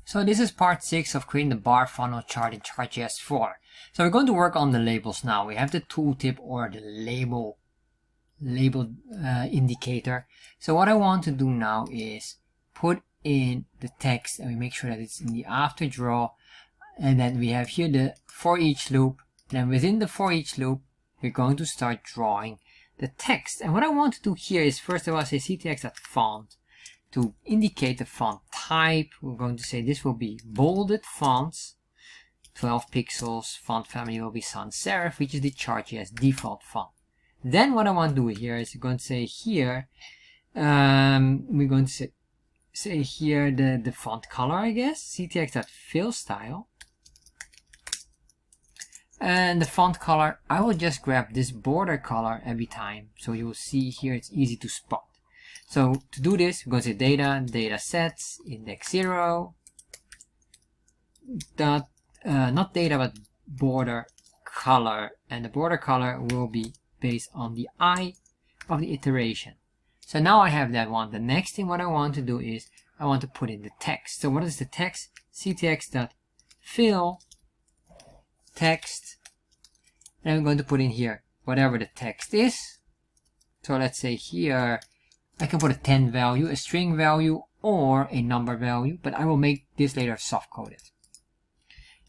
So this is part 6 of creating the bar funnel chart in Chart.js 4. So we're going to work on the labels now. We have the tooltip or the label indicator. So what I want to do now is put in the text, and we make sure that it's in the after draw, and then we have here the for each loop. Then within the for each loop, we're going to start drawing the text. And what I want to do here is first of all say ctx.font to indicate the font type. We're going to say this will be bolded fonts, 12 pixels. Font family will be sans serif, which is the Chart.js default font. Then what I want to do here is we're going to say here, we're going to say here the font color, I guess, ctx.fill style. And the font color, I will just grab this border color every time. So you will see here it's easy to spot. So to do this, we're going to say data sets, index 0, dot, not data, but border color. And the border color will be based on the I of the iteration. So now I have that one. The next thing what I want to do is I want to put in the text. So what is the text? ctx.fill text, and I'm going to put in here whatever the text is. So let's say here I can put a 10 value, a string value, or a number value, but I will make this later soft coded.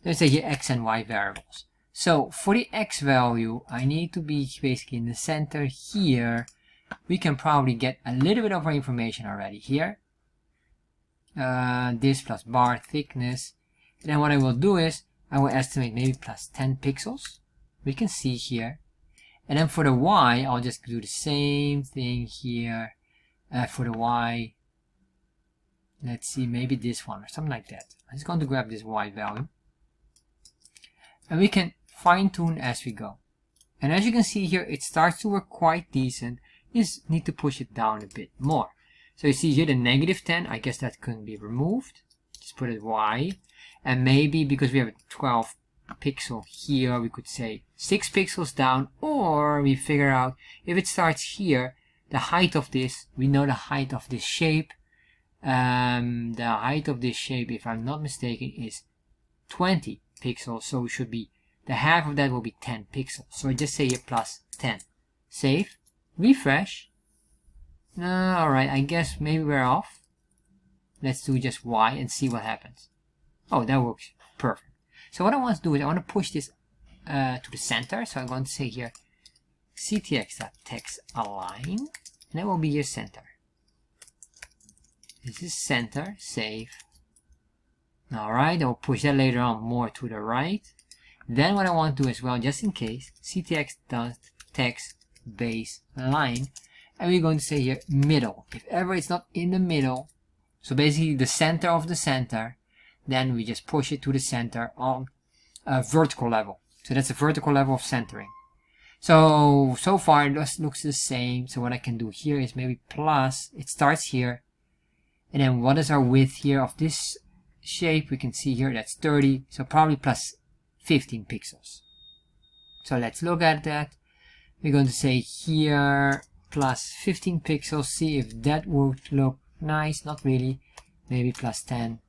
Let's say here x and y variables. So for the x value, I need to be basically in the center here. We can probably get a little bit of our information already here. This plus bar thickness. And then what I will do is I will estimate maybe plus 10 pixels. We can see here. And then for the y, I'll just do the same thing here. For the y, let's see, maybe this one or something like that. I'm just going to grab this y value. And we can fine tune as we go. And as you can see here, it starts to work quite decent. You just need to push it down a bit more. So you see here the negative 10, I guess that couldn't be removed. Just put it y. And maybe because we have a 12 pixel here, we could say 6 pixels down, or we figure out if it starts here, the height of this, we know the height of this shape. The height of this shape, if I'm not mistaken, is 20 pixels. So it should be, the half of that will be 10 pixels. So I just say here plus 10. Save, refresh. Alright, I guess maybe we're off. Let's do just y and see what happens. Oh, that works perfect. So what I want to do is I want to push this to the center. So I'm going to say here ctx.textAlign, and that will be your center. This is center, save. Alright, I'll push that later on more to the right. Then what I want to do as well, just in case, ctx.textBaseLine, and we're going to say here middle. If ever it's not in the middle, so basically the center of the center, then we just push it to the center on a vertical level. So that's a vertical level of centering. So far this looks the same. So what I can do here is maybe plus, it starts here. And then what is our width here of this shape? We can see here that's 30. So probably plus 15 pixels. So let's look at that. We're going to say here plus 15 pixels. See if that would look nice. Not really. Maybe plus 10.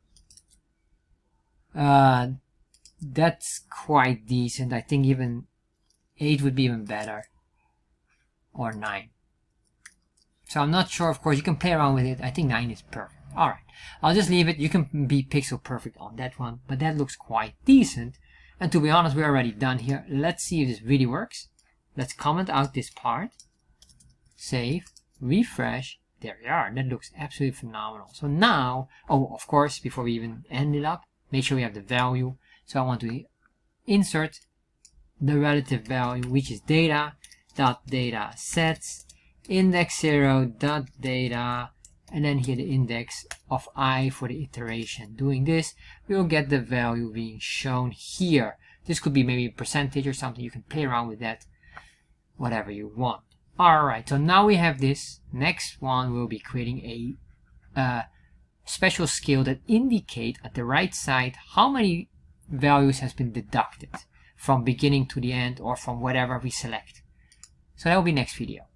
That's quite decent. I think even 8 would be even better, or 9. So I'm not sure. Of course, you can play around with it. I think 9 is perfect. Alright, I'll just leave it. You can be pixel perfect on that one, but that looks quite decent. And to be honest, we're already done here. Let's see if this really works. Let's comment out this part, save, refresh. There we are. That looks absolutely phenomenal. So now, oh, of course, before we even end it up, make sure we have the value. So I want to insert the relative value, which is data.data sets, index 0 dot data, and then here the index of I for the iteration. Doing this, we will get the value being shown here. This could be maybe a percentage or something. You can play around with that, whatever you want. Alright, so now we have this. Next one will be creating a special skill that indicate at the right side how many values has been deducted from beginning to the end or from whatever we select. So that will be next video.